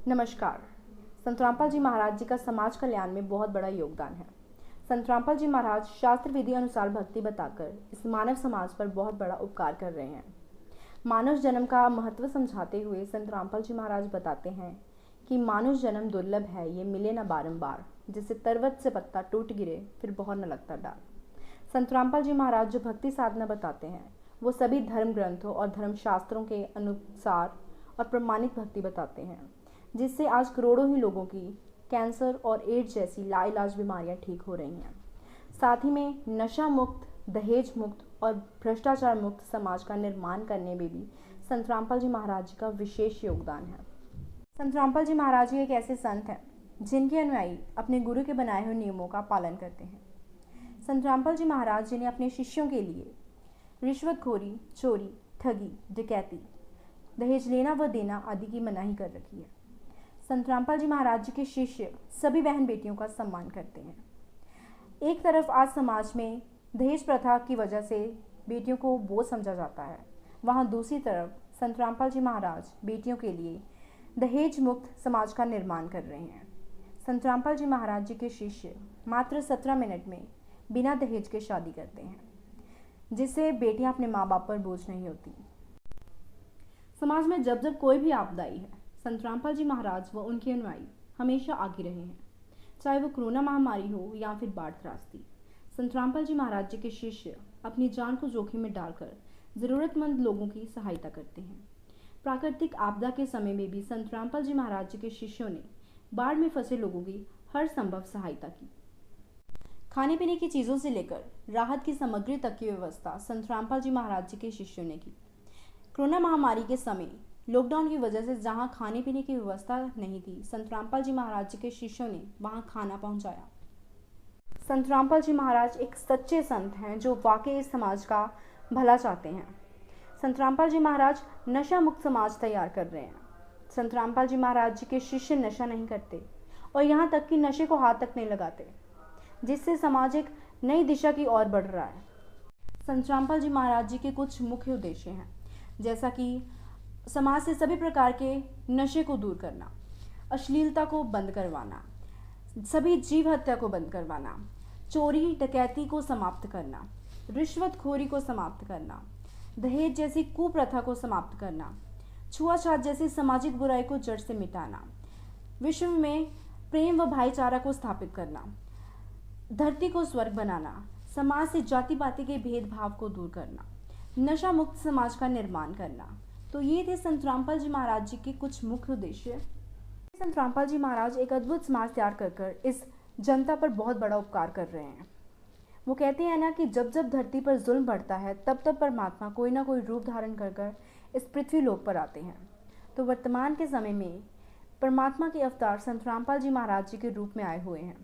नमस्कार। संत रामपाल जी महाराज जी का समाज कल्याण में बहुत बड़ा योगदान है। संत रामपाल जी महाराज शास्त्र विधि अनुसार भक्ति बताकर इस मानव समाज पर बहुत बड़ा उपकार कर रहे हैं। मानव जन्म का महत्व समझाते हुए संत रामपाल जी महाराज बताते हैं कि मानव जन्म दुर्लभ है, ये मिले न बारंबार, जैसे पर्वत से पत्ता टूट गिरे फिर बहुत न लगता डाल। संत रामपाल जी महाराज जो भक्ति साधना बताते हैं वो सभी धर्म ग्रंथों और धर्म शास्त्रों के अनुसार और प्रमाणित भक्ति बताते हैं, जिससे आज करोड़ों ही लोगों की कैंसर और एड्स जैसी लाइलाज बीमारियां ठीक हो रही हैं। साथ ही में नशा मुक्त, दहेज मुक्त और भ्रष्टाचार मुक्त समाज का निर्माण करने में भी संत रामपाल जी महाराज जी का विशेष योगदान है। संत रामपाल जी महाराज जी एक ऐसे संत हैं जिनके अनुयायी अपने गुरु के बनाए हुए नियमों का पालन करते हैं। संत रामपाल जी महाराज जी ने अपने शिष्यों के लिए रिश्वतखोरी, चोरी, ठगी, डकैती, दहेज लेना व देना आदि की मनाही कर रखी है। संत रामपाल जी महाराज जी के शिष्य सभी बहन बेटियों का सम्मान करते हैं। एक तरफ आज समाज में दहेज प्रथा की वजह से बेटियों को बोझ समझा जाता है, वहाँ दूसरी तरफ संत रामपाल जी महाराज बेटियों के लिए दहेज मुक्त समाज का निर्माण कर रहे हैं। संत रामपाल जी महाराज जी के शिष्य मात्र 17 मिनट में बिना दहेज के शादी करते हैं, जिससे बेटियां अपने माँ बाप पर बोझ नहीं होती। समाज में जब जब कोई भी आपदा आई है, संत रामपाल जी महाराज व उनके अनुयायी हमेशा आगे रहे हैं, चाहे वो कोरोना महामारी हो या फिर बाढ़ त्रासदी। संत रामपाल जी महाराज जी के शिष्य अपनी जान को जोखिम में डालकर जरूरतमंद लोगों की सहायता करते हैं। प्राकृतिक आपदा के समय में भी संत रामपाल जी महाराज जी के शिष्यों ने बाढ़ में फंसे लोगों की हर संभव सहायता की। खाने पीने की चीज़ों से लेकर राहत की सामग्री तक की व्यवस्था संत रामपाल जी महाराज जी के शिष्यों ने की। कोरोना महामारी के समय लॉकडाउन की वजह से जहां खाने पीने की व्यवस्था नहीं थी, संत रामपाल जी महाराज जी के शिष्यों ने वहां खाना पहुंचाया। संत रामपाल जी महाराज एक सच्चे संत हैं जो वाकई इस समाज का भला चाहते हैं। संत रामपाल जी महाराज नशा मुक्त समाज तैयार कर रहे हैं। संत रामपाल जी महाराज जी के शिष्य नशा नहीं करते और यहाँ तक कि नशे को हाथ तक नहीं लगाते, जिससे समाज एक नई दिशा की ओर बढ़ रहा है। संत रामपाल जी महाराज जी के कुछ मुख्य उद्देश्य हैं, जैसा कि समाज से सभी प्रकार के नशे को दूर करना, अश्लीलता को बंद करवाना, सभी जीव हत्या को बंद करवाना, चोरी डकैती को समाप्त करना, रिश्वतखोरी को समाप्त करना, दहेज जैसी कुप्रथा को समाप्त करना, छुआछूत जैसी सामाजिक बुराई को जड़ से मिटाना, विश्व में प्रेम व भाईचारा को स्थापित करना, धरती को स्वर्ग बनाना, समाज से जाति पाति के भेदभाव को दूर करना, नशा मुक्त समाज का निर्माण करना। तो ये थे संत रामपाल जी महाराज जी के कुछ मुख्य उद्देश्य। संत रामपाल जी महाराज एक अद्भुत समाज तैयार कर इस जनता पर बहुत बड़ा उपकार कर रहे हैं। वो कहते हैं ना कि जब जब धरती पर जुल्म बढ़ता है तब तब परमात्मा कोई ना कोई रूप धारण कर इस पृथ्वी लोक पर आते हैं। तो वर्तमान के समय में परमात्मा के अवतार संत रामपाल जी महाराज जी के रूप में आए हुए हैं,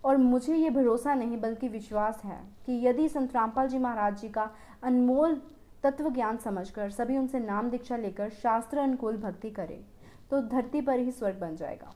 और मुझे ये भरोसा नहीं बल्कि विश्वास है कि यदि संत रामपाल जी महाराज जी का अनमोल तत्व ज्ञान समझकर सभी उनसे नाम दीक्षा लेकर शास्त्र अनुकूल भक्ति करें तो धरती पर ही स्वर्ग बन जाएगा।